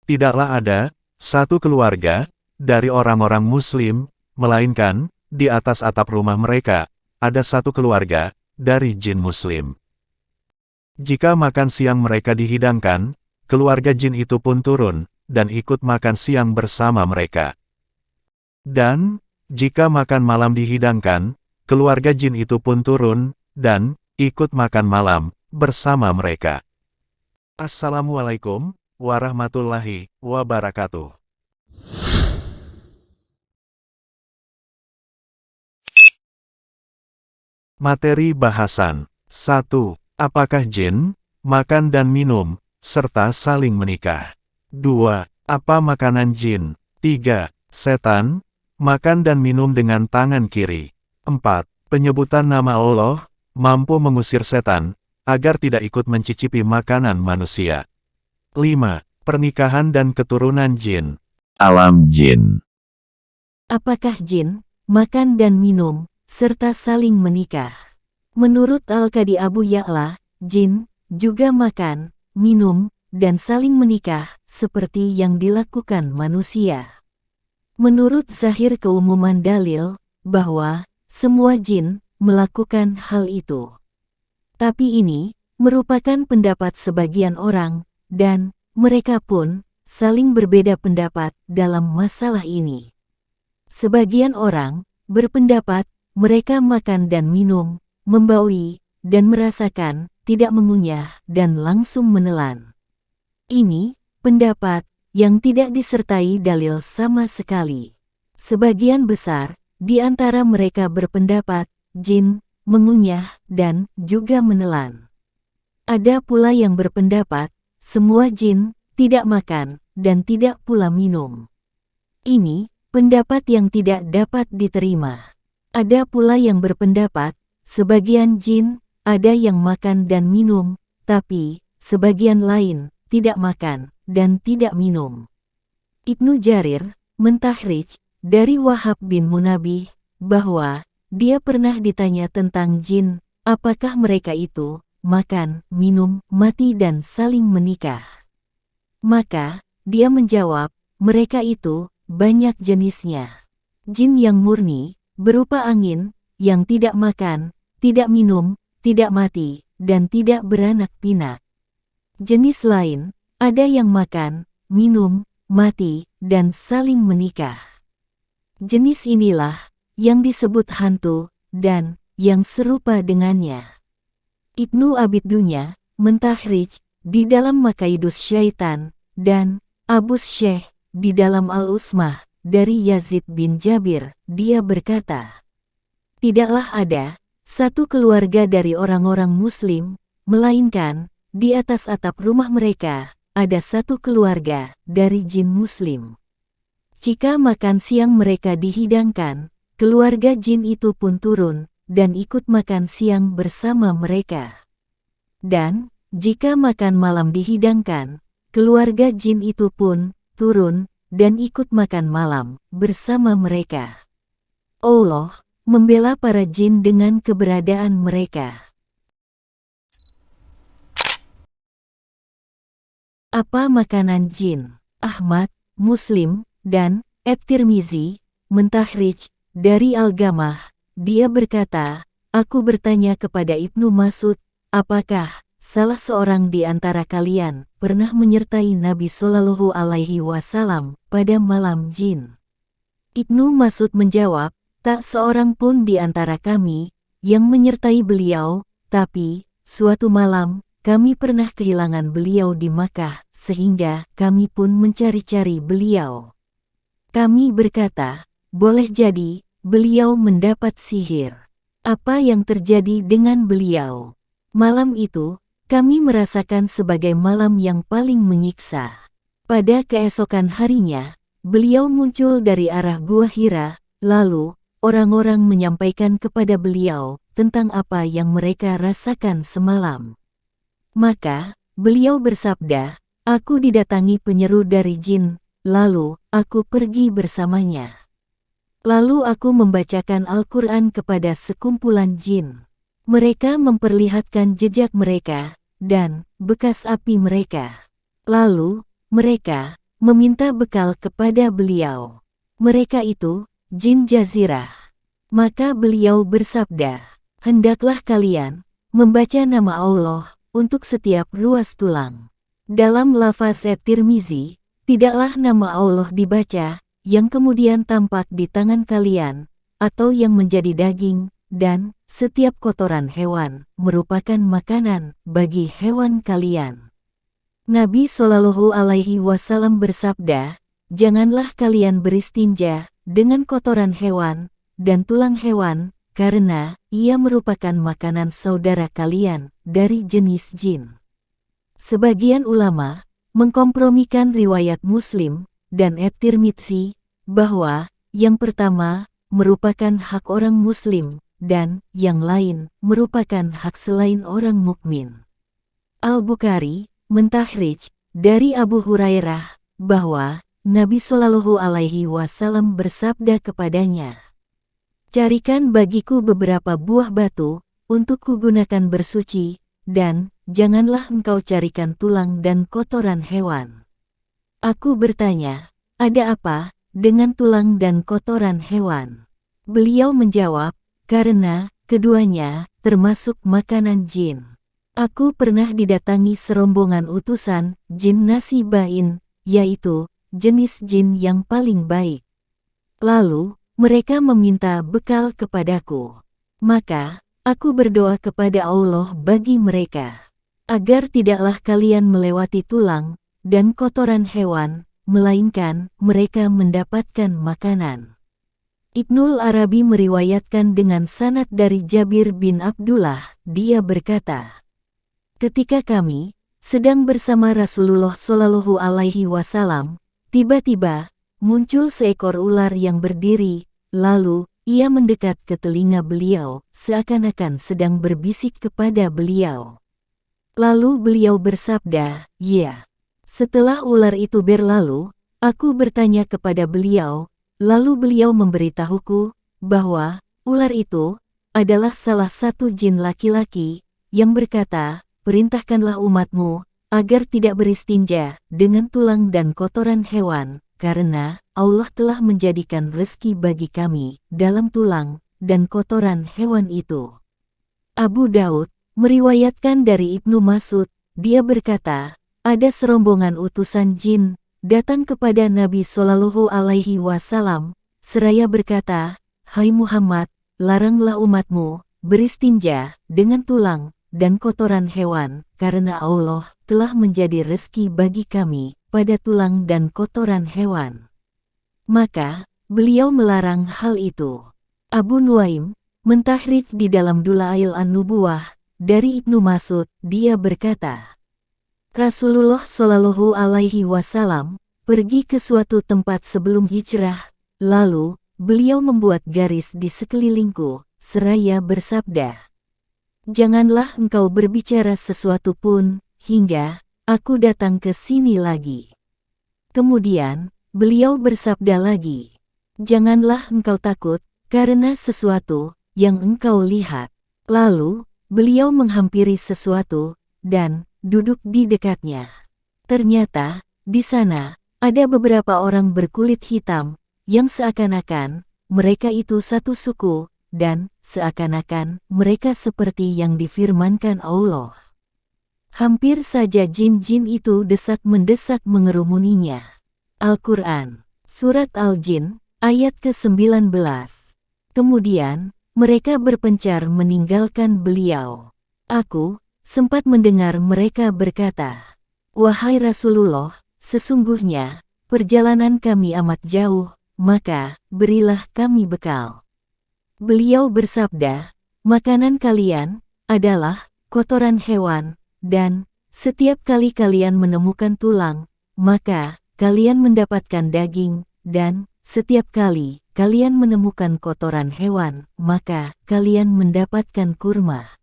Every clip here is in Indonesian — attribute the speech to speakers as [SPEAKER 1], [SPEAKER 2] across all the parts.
[SPEAKER 1] Tidaklah ada satu keluarga dari orang-orang Muslim, melainkan di atas atap rumah mereka ada satu keluarga dari jin Muslim. Jika makan siang mereka dihidangkan, keluarga jin itu pun turun dan ikut makan siang bersama mereka. Dan jika makan malam dihidangkan, keluarga jin itu pun turun dan ikut makan malam bersama mereka. Assalamualaikum warahmatullahi wabarakatuh. Materi bahasan 1. Apakah jin, makan dan minum, serta saling menikah? 2. Apa makanan jin? 3. Setan, makan dan minum dengan tangan kiri. 4. Penyebutan nama Allah, mampu mengusir setan, agar tidak ikut mencicipi makanan manusia. 5. Pernikahan dan keturunan jin.
[SPEAKER 2] Alam jin.
[SPEAKER 3] Apakah jin, makan dan minum, serta saling menikah? Menurut Al-Qadi Abu Ya'la, jin juga makan, minum, dan saling menikah, seperti yang dilakukan manusia. Menurut zahir keumuman dalil, bahwa semua jin melakukan hal itu. Tapi ini merupakan pendapat sebagian orang, dan mereka pun saling berbeda pendapat dalam masalah ini. Sebagian orang berpendapat mereka makan dan minum, membaui, dan merasakan, tidak mengunyah, dan langsung menelan. Ini pendapat yang tidak disertai dalil sama sekali. Sebagian besar di antara mereka berpendapat jin mengunyah dan juga menelan. Ada pula yang berpendapat semua jin tidak makan dan tidak pula minum. Ini pendapat yang tidak dapat diterima. Ada pula yang berpendapat sebagian jin ada yang makan dan minum, tapi sebagian lain tidak makan dan tidak minum. Ibnu Jarir mentahrijh dari Wahab bin Munabih bahwa dia pernah ditanya tentang jin, apakah mereka itu makan, minum, mati dan saling menikah. Maka dia menjawab, mereka itu banyak jenisnya. Jin yang murni berupa angin yang tidak makan, tidak minum, tidak mati, dan tidak beranak pinak. Jenis lain, ada yang makan, minum, mati, dan saling menikah. Jenis inilah yang disebut hantu, dan yang serupa dengannya. Ibnu Abid Dunya mentahrijh di dalam Makaidus Syaitan, dan Abus Syekh di dalam Al-Usmah dari Yazid bin Jabir, dia berkata, tidaklah ada satu keluarga dari orang-orang Muslim, melainkan di atas atap rumah mereka ada satu keluarga dari jin Muslim. Jika makan siang mereka dihidangkan, keluarga jin itu pun turun dan ikut makan siang bersama mereka. Dan jika makan malam dihidangkan, keluarga jin itu pun turun dan ikut makan malam bersama mereka. Allah membela para jin dengan keberadaan mereka. Apa makanan jin? Ahmad, Muslim, dan At-Tirmizi mentahrijh dari Al-Gamah. Dia berkata, aku bertanya kepada Ibnu Mas'ud, apakah salah seorang di antara kalian pernah menyertai Nabi Shallallahu Alaihi Wasallam pada malam jin? Ibnu Mas'ud menjawab, tak seorang pun di antara kami yang menyertai beliau, tapi suatu malam kami pernah kehilangan beliau di Makkah, sehingga kami pun mencari-cari beliau. Kami berkata, boleh jadi beliau mendapat sihir. Apa yang terjadi dengan beliau? Malam itu kami merasakan sebagai malam yang paling menyiksa. Pada keesokan harinya, beliau muncul dari arah Gua Hira, lalu orang-orang menyampaikan kepada beliau tentang apa yang mereka rasakan semalam. Maka, beliau bersabda, aku didatangi penyeru dari jin, lalu aku pergi bersamanya. Lalu aku membacakan Al-Quran kepada sekumpulan jin. Mereka memperlihatkan jejak mereka dan bekas api mereka. Lalu, mereka meminta bekal kepada beliau. Mereka itu jin jazirah. Maka beliau bersabda, "Hendaklah kalian membaca nama Allah untuk setiap ruas tulang." Dalam lafaz At-Tirmizi, tidaklah nama Allah dibaca yang kemudian tampak di tangan kalian, atau yang menjadi daging, dan setiap kotoran hewan merupakan makanan bagi hewan kalian. Nabi Shallallahu Alaihi Wasallam bersabda, "Janganlah kalian beristinja dengan kotoran hewan dan tulang hewan, karena ia merupakan makanan saudara kalian dari jenis jin." Sebagian ulama mengkompromikan riwayat Muslim dan At-Tirmidzi bahwa yang pertama merupakan hak orang Muslim dan yang lain merupakan hak selain orang mukmin. Al-Bukhari mentahridж dari Abu Hurairah bahwa Nabi Shallallahu Alaihi Wasallam bersabda kepadanya, "Carikan bagiku beberapa buah batu untuk kugunakan bersuci, dan janganlah engkau carikan tulang dan kotoran hewan." Aku bertanya, "Ada apa dengan tulang dan kotoran hewan?" Beliau menjawab, "Karena keduanya termasuk makanan jin." Aku pernah didatangi serombongan utusan jin nasibain, yaitu jenis jin yang paling baik. Lalu, mereka meminta bekal kepadaku. Maka, aku berdoa kepada Allah bagi mereka, agar tidaklah kalian melewati tulang dan kotoran hewan, melainkan mereka mendapatkan makanan. Ibnul Arabi meriwayatkan dengan sanad dari Jabir bin Abdullah, dia berkata, "Ketika kami sedang bersama Rasulullah Shallallahu Alaihi Wasallam, tiba-tiba muncul seekor ular yang berdiri, lalu ia mendekat ke telinga beliau, seakan-akan sedang berbisik kepada beliau. Lalu beliau bersabda, 'Ya.' Setelah ular itu berlalu, aku bertanya kepada beliau, lalu beliau memberitahuku bahwa ular itu adalah salah satu jin laki-laki yang berkata, 'Perintahkanlah umatmu agar tidak beristinja dengan tulang dan kotoran hewan, karena Allah telah menjadikan rezeki bagi kami dalam tulang dan kotoran hewan itu.'" Abu Daud meriwayatkan dari Ibnu Mas'ud, dia berkata, ada serombongan utusan jin datang kepada Nabi Shallallahu Alaihi Wasallam, seraya berkata, "Hai Muhammad, laranglah umatmu beristinja dengan tulang dan kotoran hewan, karena Allah telah menjadi rezeki bagi kami pada tulang dan kotoran hewan." Maka, beliau melarang hal itu. Abu Nuaim mentahridж di dalam Dalail an-Nubuwah dari Ibnu Mas'ud, dia berkata, Rasulullah Shallallahu Alaihi Wasallam pergi ke suatu tempat sebelum hijrah, lalu beliau membuat garis di sekelilingku, seraya bersabda, "Janganlah engkau berbicara sesuatu pun, hingga aku datang ke sini lagi." Kemudian, beliau bersabda lagi, "Janganlah engkau takut, karena sesuatu yang engkau lihat." Lalu, beliau menghampiri sesuatu, dan duduk di dekatnya. Ternyata, di sana, ada beberapa orang berkulit hitam, yang seakan-akan mereka itu satu suku, dan seakan-akan mereka seperti yang difirmankan Allah. Hampir saja jin-jin itu desak-mendesak mengerumuninya. Al-Quran, Surat Al-Jin, ayat ke-19. Kemudian, mereka berpencar meninggalkan beliau. Aku sempat mendengar mereka berkata, "Wahai Rasulullah, sesungguhnya perjalanan kami amat jauh, maka berilah kami bekal." Beliau bersabda, "Makanan kalian adalah kotoran hewan, dan setiap kali kalian menemukan tulang, maka kalian mendapatkan daging, dan setiap kali kalian menemukan kotoran hewan, maka kalian mendapatkan kurma."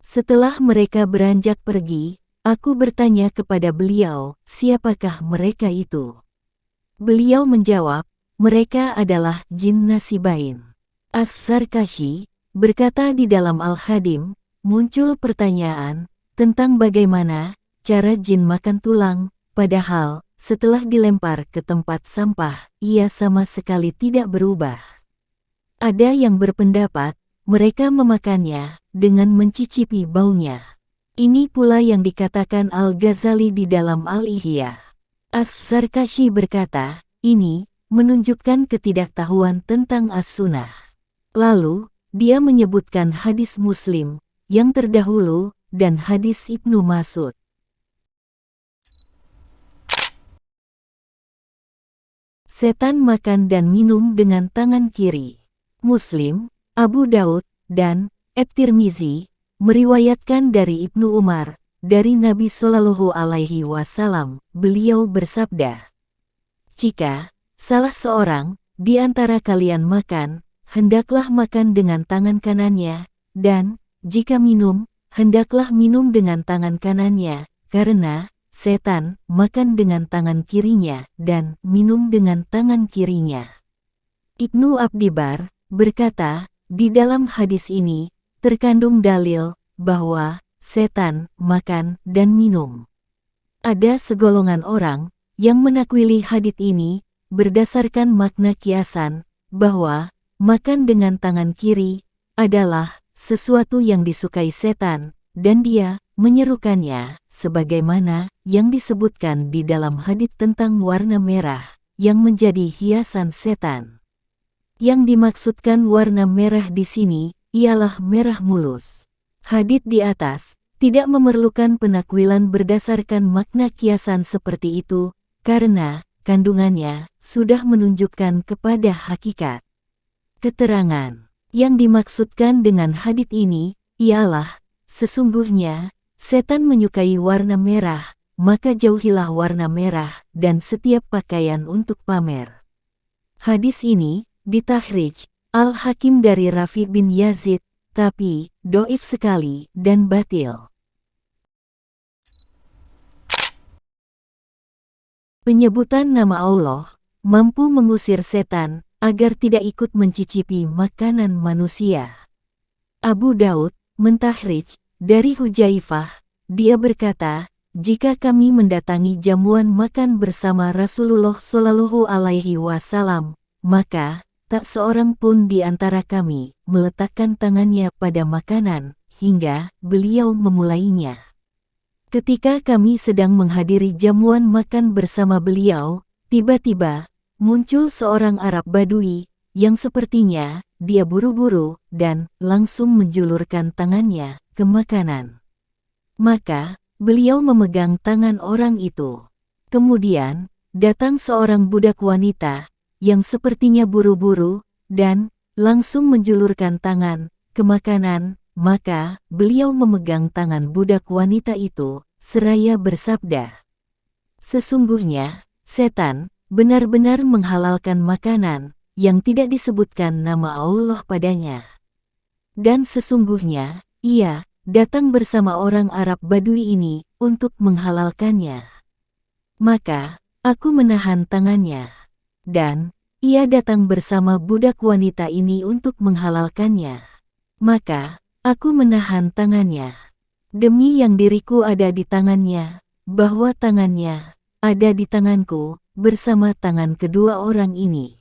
[SPEAKER 3] Setelah mereka beranjak pergi, aku bertanya kepada beliau, "Siapakah mereka itu?" Beliau menjawab, "Mereka adalah jin nasibain." As-Sarkashi berkata di dalam Al-Hadim, muncul pertanyaan tentang bagaimana cara jin makan tulang, padahal setelah dilempar ke tempat sampah, ia sama sekali tidak berubah. Ada yang berpendapat, mereka memakannya dengan mencicipi baunya. Ini pula yang dikatakan Al-Ghazali di dalam Al-Ihya. As-Zarkashi berkata, ini menunjukkan ketidaktahuan tentang as-sunnah. Lalu, dia menyebutkan hadis Muslim yang terdahulu dan hadis Ibnu Mas'ud. Setan makan dan minum dengan tangan kiri. Muslim, Abu Daud, dan At-Tirmizi meriwayatkan dari Ibnu Umar, dari Nabi Shallallahu Alaihi Wasallam, beliau bersabda, "Jika salah seorang di antara kalian makan, hendaklah makan dengan tangan kanannya, dan jika minum, hendaklah minum dengan tangan kanannya, karena setan makan dengan tangan kirinya dan minum dengan tangan kirinya." Ibnu Abdibar berkata, di dalam hadis ini terkandung dalil bahwa setan makan dan minum. Ada segolongan orang yang menakwili hadits ini berdasarkan makna kiasan bahwa makan dengan tangan kiri adalah sesuatu yang disukai setan dan dia menyerukannya sebagaimana yang disebutkan di dalam hadits tentang warna merah yang menjadi hiasan setan. Yang dimaksudkan warna merah di sini ialah merah mulus. Hadits di atas tidak memerlukan penakwilan berdasarkan makna kiasan seperti itu, karena kandungannya sudah menunjukkan kepada hakikat. Keterangan yang dimaksudkan dengan hadits ini ialah, sesungguhnya setan menyukai warna merah, maka jauhilah warna merah dan setiap pakaian untuk pamer. Hadis ini ditahrij Al-Hakim dari Rafi bin Yazid, tapi dhaif sekali dan batil. Penyebutan nama Allah mampu mengusir setan agar tidak ikut mencicipi makanan manusia. Abu Daud mentahrij dari Hujaifah, dia berkata, "Jika kami mendatangi jamuan makan bersama Rasulullah Shallallahu Alaihi Wasallam, maka tak seorang pun di antara kami meletakkan tangannya pada makanan hingga beliau memulainya." Ketika kami sedang menghadiri jamuan makan bersama beliau, tiba-tiba muncul seorang Arab Badui yang sepertinya dia buru-buru dan langsung menjulurkan tangannya ke makanan. Maka beliau memegang tangan orang itu. Kemudian datang seorang budak wanita yang sepertinya buru-buru dan langsung menjulurkan tangan ke makanan, maka beliau memegang tangan budak wanita itu seraya bersabda, "Sesungguhnya setan benar-benar menghalalkan makanan yang tidak disebutkan nama Allah padanya. Dan sesungguhnya ia datang bersama orang Arab Badui ini untuk menghalalkannya. Maka aku menahan tangannya. Dan ia datang bersama budak wanita ini untuk menghalalkannya. Maka aku menahan tangannya. Demi yang diriku ada di tangannya, bahwa tangannya ada di tanganku bersama tangan kedua orang ini."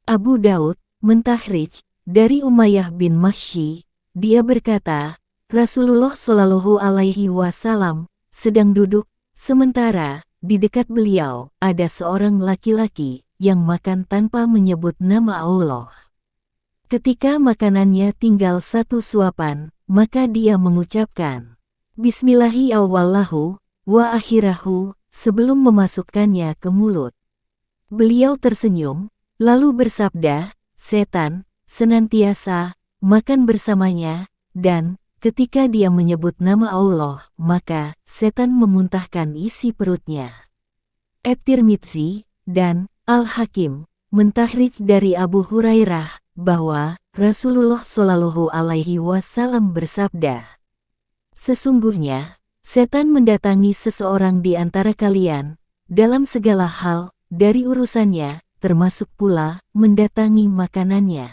[SPEAKER 3] Abu Daud mentahrij dari Umayyah bin Mahsyi, dia berkata, Rasulullah Shallallahu Alaihi Wasallam sedang duduk, sementara di dekat beliau ada seorang laki-laki yang makan tanpa menyebut nama Allah. Ketika makanannya tinggal satu suapan, maka dia mengucapkan, "Bismillahi awwalahu wa akhirahu," sebelum memasukkannya ke mulut. Beliau tersenyum, lalu bersabda, "Setan senantiasa makan bersamanya," dan ketika dia menyebut nama Allah, maka setan memuntahkan isi perutnya. At-Tirmizi dan Al-Hakim mentahrij dari Abu Hurairah bahwa Rasulullah Shallallahu Alaihi Wasallam bersabda, "Sesungguhnya setan mendatangi seseorang di antara kalian dalam segala hal dari urusannya, termasuk pula mendatangi makanannya.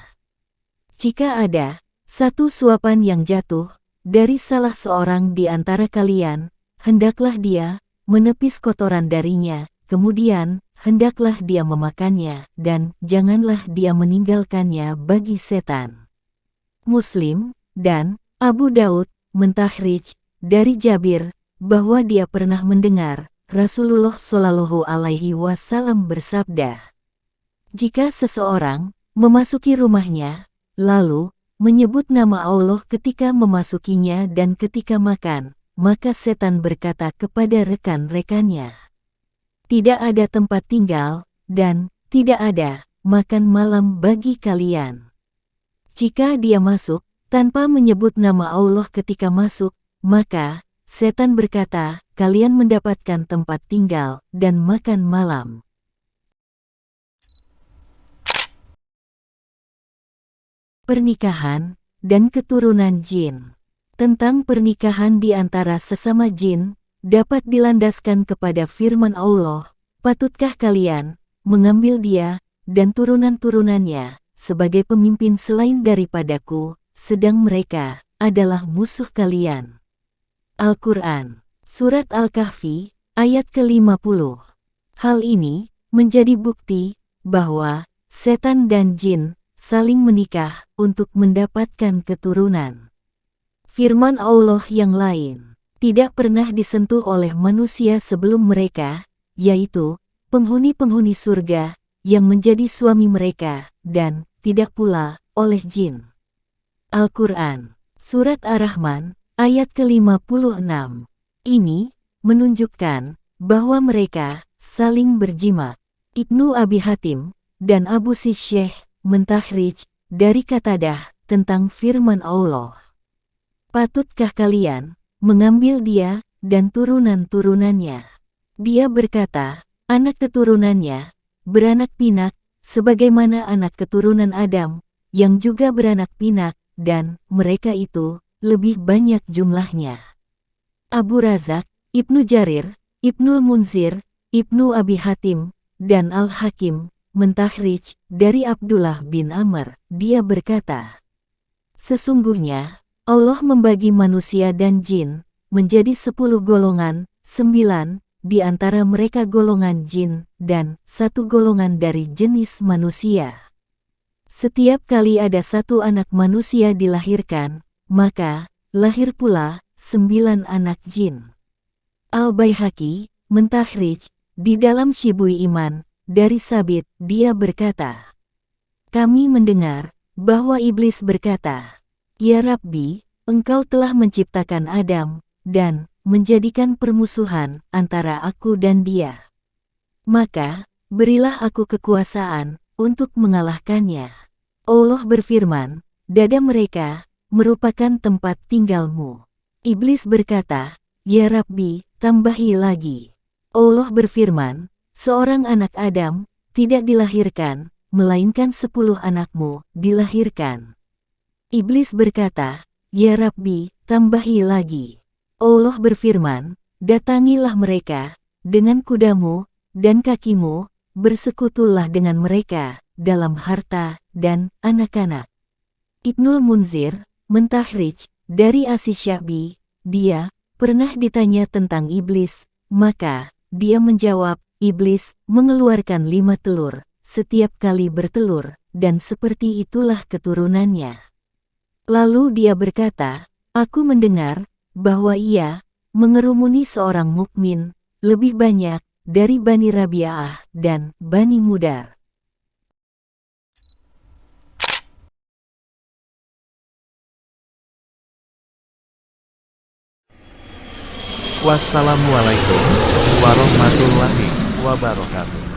[SPEAKER 3] Jika ada satu suapan yang jatuh dari salah seorang di antara kalian, hendaklah dia menepis kotoran darinya ke kemudian, hendaklah dia memakannya, dan janganlah dia meninggalkannya bagi setan. Muslim dan Abu Daud mentahridж dari Jabir bahwa dia pernah mendengar Rasulullah Shallallahu Alaihi Wasallam bersabda, "Jika seseorang memasuki rumahnya, lalu menyebut nama Allah ketika memasukinya dan ketika makan, maka setan berkata kepada rekan-rekannya, 'Tidak ada tempat tinggal, dan tidak ada makan malam bagi kalian.' Jika dia masuk tanpa menyebut nama Allah ketika masuk, maka setan berkata, 'Kalian mendapatkan tempat tinggal dan makan malam.'" Pernikahan dan keturunan jin. Tentang pernikahan di antara sesama jin, dapat dilandaskan kepada firman Allah, "Patutkah kalian mengambil dia dan turunan-turunannya sebagai pemimpin selain daripadaku, sedang mereka adalah musuh kalian?" Al-Quran, Surat Al-Kahfi, ayat ke-50. Hal ini menjadi bukti bahwa setan dan jin saling menikah untuk mendapatkan keturunan. Firman Allah yang lain tidak pernah disentuh oleh manusia sebelum mereka, yaitu penghuni-penghuni surga yang menjadi suami mereka, dan tidak pula oleh jin. Al-Quran, Surat Ar-Rahman, ayat ke-56. Ini menunjukkan bahwa mereka saling berjimat. Ibnu Abi Hatim dan Abu Syekh mentahridж dari Qatadah tentang firman Allah, "Patutkah kalian mengambil dia dan turunan-turunannya?" Dia berkata, "Anak keturunannya beranak pinak, sebagaimana anak keturunan Adam, yang juga beranak pinak, dan mereka itu lebih banyak jumlahnya." Abu Razak, Ibnu Jarir, Ibnul Munzir, Ibnu Abi Hatim, dan Al-Hakim mentahridж dari Abdullah bin Amr, dia berkata, "Sesungguhnya Allah membagi manusia dan jin menjadi 10 golongan, 9 di antara mereka golongan jin dan 1 golongan dari jenis manusia. Setiap kali ada 1 anak manusia dilahirkan, maka lahir pula 9 anak jin." Al-Baihaqi mentahridж di dalam Syibui Iman dari Sabit, dia berkata, "Kami mendengar bahwa iblis berkata, 'Ya Rabbi, Engkau telah menciptakan Adam dan menjadikan permusuhan antara aku dan dia. Maka berilah aku kekuasaan untuk mengalahkannya.' Allah berfirman, 'Dada mereka merupakan tempat tinggalmu.' Iblis berkata, 'Ya Rabbi, tambahi lagi.' Allah berfirman, 'Seorang anak Adam tidak dilahirkan, melainkan 10 anakmu dilahirkan.' Iblis berkata, 'Ya Rabbi, tambahi lagi.' Allah berfirman, 'Datangilah mereka dengan kudamu dan kakimu, bersekutulah dengan mereka dalam harta dan anak-anak.'" Ibnul Munzir mentahridж dari Asy-Sya'bi, dia pernah ditanya tentang iblis, maka dia menjawab, "Iblis mengeluarkan 5 telur setiap kali bertelur, dan seperti itulah keturunannya." Lalu dia berkata, "Aku mendengar bahwa ia mengerumuni seorang mukmin lebih banyak dari Bani Rabi'ah dan Bani Mudar."
[SPEAKER 1] Wassalamualaikum warahmatullahi wabarakatuh.